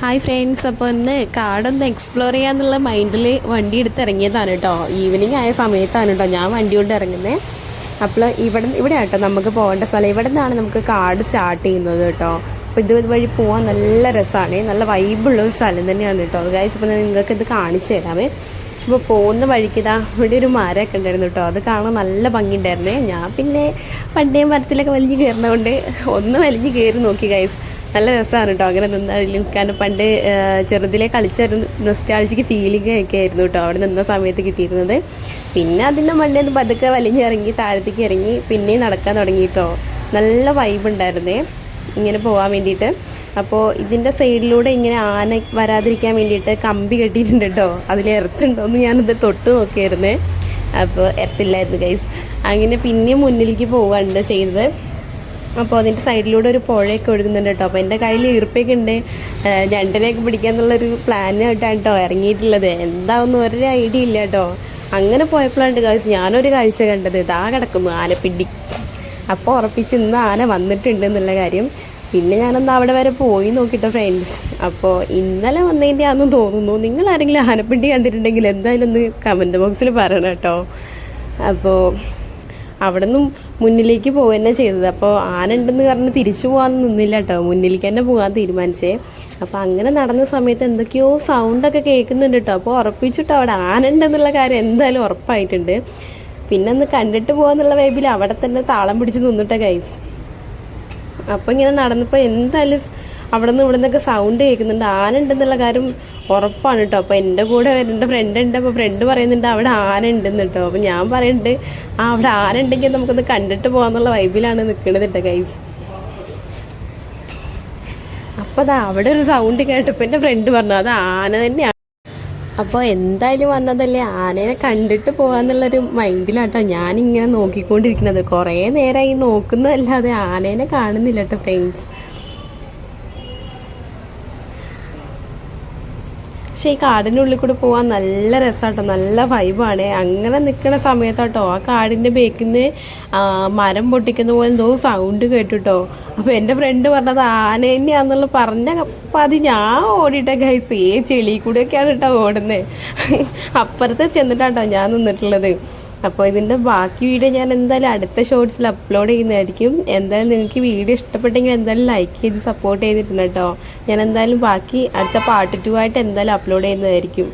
Hi friends, അപ്പോൾ ഇന്ന് കാടൊന്ന് explore ചെയ്യാന്നുള്ള മൈൻഡിൽ വണ്ടി എടുത്ത് ഇറങ്ങിയതാണ് കേട്ടോ. ഈവനിങ് ആയ സമയത്താണ് കേട്ടോ ഞാൻ വണ്ടി കൊണ്ട് ഇറങ്ങുന്നത്. അപ്പോൾ ഇവിടെ കേട്ടോ നമുക്ക് പോകേണ്ട സ്ഥലം. ഇവിടെ നിന്നാണ് നമുക്ക് കാട് സ്റ്റാർട്ട് ചെയ്യുന്നത് കേട്ടോ. അപ്പോൾ ഇതുവഴി പോകാൻ നല്ല രസമാണ്, നല്ല വൈബുള്ളൊരു സ്ഥലം തന്നെയാണ് കേട്ടോ ഗൈസ്. ഇപ്പോൾ നിങ്ങൾക്ക് ഇത് കാണിച്ചു തരാമേ. ഇപ്പോൾ പോകുന്ന വഴിക്ക് ഇതാ ഇവിടെ ഒരു മരമൊക്കെ ഉണ്ടായിരുന്നു കേട്ടോ. അത് കാണാൻ നല്ല ഭംഗിയുണ്ടായിരുന്നേ. ഞാൻ പിന്നെ പണ്ടേ മരത്തിലൊക്കെ വലിഞ്ഞ് കയറുന്നതുകൊണ്ട് ഒന്ന് വലിഞ്ഞ് കയറി നോക്കി ഗൈസ്. നല്ല രസമാണ് കേട്ടോ അങ്ങനെ നിന്നതിൽ. കാരണം പണ്ട് ചെറുതിലെ കളിച്ച ഒരു നൊസ്റ്റാൾജിക്ക് ഫീലിംഗ് ഒക്കെ ആയിരുന്നു കേട്ടോ അവിടെ നിന്ന സമയത്ത് കിട്ടിയിരുന്നത്. പിന്നെ അതിൻ്റെ മണ്ടേ ഒന്ന് പതുക്കെ വലിഞ്ഞിറങ്ങി താഴത്തേക്ക് ഇറങ്ങി പിന്നെയും നടക്കാൻ തുടങ്ങി കേട്ടോ. നല്ല വൈബ് ഉണ്ടായിരുന്നേ ഇങ്ങനെ പോകാൻ വേണ്ടിയിട്ട്. അപ്പോൾ ഇതിൻ്റെ സൈഡിലൂടെ ഇങ്ങനെ ആന വരാതിരിക്കാൻ വേണ്ടിയിട്ട് കമ്പി കെട്ടിയിട്ടുണ്ട് കേട്ടോ. അതിൽ എർത്തുണ്ടോയെന്ന് ഞാനിത് തൊട്ട് നോക്കിയായിരുന്നേ. അപ്പോൾ എർത്തില്ലായിരുന്നു ഗൈസ്. അങ്ങനെ പിന്നെയും മുന്നിലേക്ക് പോവുകയാണ് ചെയ്തത്. അപ്പോൾ അതിൻ്റെ സൈഡിലൂടെ ഒരു പുഴയൊക്കെ ഒഴുകുന്നുണ്ട് കേട്ടോ. അപ്പോൾ എൻ്റെ കയ്യിൽ ഈർപ്പൊക്കെ ഉണ്ട്. ഞണ്ടിനെയൊക്കെ പിടിക്കാന്നുള്ളൊരു പ്ലാനായിട്ടാണ് കേട്ടോ ഇറങ്ങിയിട്ടുള്ളത്. എന്താണെന്ന് ഒരു ഐഡിയ ഇല്ല കേട്ടോ. അങ്ങനെ പോയപ്പോഴാണ് ഗൈസ് ഞാനൊരു കാഴ്ച കണ്ടത്. ഇതാ കിടക്കുന്നു ആനപ്പിണ്ടി. അപ്പോൾ ഉറപ്പിച്ച് ഇന്ന് ആന വന്നിട്ടുണ്ട് എന്നുള്ള കാര്യം. പിന്നെ ഞാനൊന്ന് അവിടെ വരെ പോയി നോക്കിട്ടോ ഫ്രണ്ട്സ്. അപ്പോൾ ഇന്നലെ വന്നതിൻ്റെ ആണെന്ന് തോന്നുന്നു. നിങ്ങൾ ആരെങ്കിലും ആനപ്പിണ്ടി കണ്ടിട്ടുണ്ടെങ്കിൽ എന്തായാലും ഒന്ന് കമൻറ്റ് ബോക്സിൽ പറയണം കേട്ടോ. അപ്പോൾ അവിടെ നിന്നും മുന്നിലേക്ക് പോകുക തന്നെ ചെയ്തത്. അപ്പോൾ ആന ഉണ്ടെന്ന് പറഞ്ഞ് തിരിച്ചു പോകാനൊന്നും നിന്നില്ല കേട്ടോ. മുന്നിലേക്ക് തന്നെ പോകാൻ തീരുമാനിച്ചേ. അപ്പോൾ അങ്ങനെ നടന്ന സമയത്ത് എന്തൊക്കെയോ സൗണ്ടൊക്കെ കേൾക്കുന്നുണ്ട് കേട്ടോ. അപ്പോൾ ഉറപ്പിച്ചിട്ടോ അവിടെ ആന ഉണ്ടെന്നുള്ള കാര്യം എന്തായാലും ഉറപ്പായിട്ടുണ്ട്. പിന്നെ ഒന്ന് കണ്ടിട്ട് പോകാന്നുള്ള വൈബിൽ അവിടെ തന്നെ താളം പിടിച്ച് നിന്നിട്ട ഗൈസ്. അപ്പോൾ ഇങ്ങനെ നടന്നപ്പോൾ എന്തായാലും അവിടെ നിന്ന് ഇവിടെ നിന്നൊക്കെ സൗണ്ട് കേൾക്കുന്നുണ്ട്. ആന ഉണ്ടെന്നുള്ള കാര്യം ഉറപ്പാണ് കേട്ടോ. അപ്പോൾ എൻ്റെ കൂടെ എൻ്റെ ഫ്രണ്ട് ഉണ്ട്. അപ്പോൾ ഫ്രണ്ട് പറയുന്നുണ്ട് അവിടെ ആന ഉണ്ടെന്ന് കേട്ടോ. അപ്പോൾ ഞാൻ പറയുന്നുണ്ട് അവിടെ ആന ഉണ്ടെങ്കിൽ നമുക്കൊന്ന് കണ്ടിട്ട് പോകാന്നുള്ള വൈബിലാണ് നിൽക്കുന്നത് കേട്ടോ ഗൈസ്. അപ്പോൾ അതാ അവിടെ ഒരു സൗണ്ട് കേട്ടപ്പോൾ എൻ്റെ ഫ്രണ്ട് പറഞ്ഞു അത് ആന തന്നെയാണ്. അപ്പോൾ എന്തായാലും വന്നതല്ലേ ആനേനെ കണ്ടിട്ട് പോകാന്നുള്ളൊരു മൈൻഡിലാട്ടോ ഞാനിങ്ങനെ നോക്കിക്കൊണ്ടിരിക്കുന്നത്. കുറേ നേരമായി നോക്കുന്നതല്ലാതെ ആനേനെ കാണുന്നില്ല കേട്ടോ ഫ്രണ്ട്സ്. പക്ഷേ ഈ കാടിൻ്റെ ഉള്ളിൽ കൂടെ പോകാൻ നല്ല രസമാട്ടോ, നല്ല വൈബാണ്. അങ്ങനെ നിൽക്കുന്ന സമയത്താട്ടോ ആ കാടിൻ്റെ ബേക്കിൽ നിന്ന് മരം പൊട്ടിക്കുന്ന പോലെ എന്തോ സൗണ്ട് കേട്ടിട്ടോ. അപ്പോൾ എൻ്റെ ഫ്രണ്ട് പറഞ്ഞത് ആന തന്നെയാണെന്നുള്ള പറഞ്ഞപ്പോൾ അത് ഞാൻ ഓടിയിട്ട ഗൈസ്. ചെളി കൂടെയൊക്കെയാണ് കേട്ടോ ഓടുന്നത്. അപ്പുറത്ത് ചെന്നിട്ടാട്ടോ ഞാൻ നിന്നിട്ടുള്ളത്. അപ്പോൾ ഇതിൻ്റെ ബാക്കി വീഡിയോ ഞാൻ എന്തായാലും അടുത്ത ഷോർട്സിൽ അപ്ലോഡ് ചെയ്യുന്നതായിരിക്കും. എന്തായാലും നിങ്ങൾക്ക് വീഡിയോ ഇഷ്ടപ്പെട്ടെങ്കിൽ എന്തായാലും ലൈക്ക് ചെയ്ത് സപ്പോർട്ട് ചെയ്തിട്ടുണ്ട് കേട്ടോ. ഞാൻ എന്തായാലും ബാക്കി അടുത്ത പാർട്ട് 2 ആയിട്ട് എന്തായാലും അപ്ലോഡ് ചെയ്യുന്നതായിരിക്കും.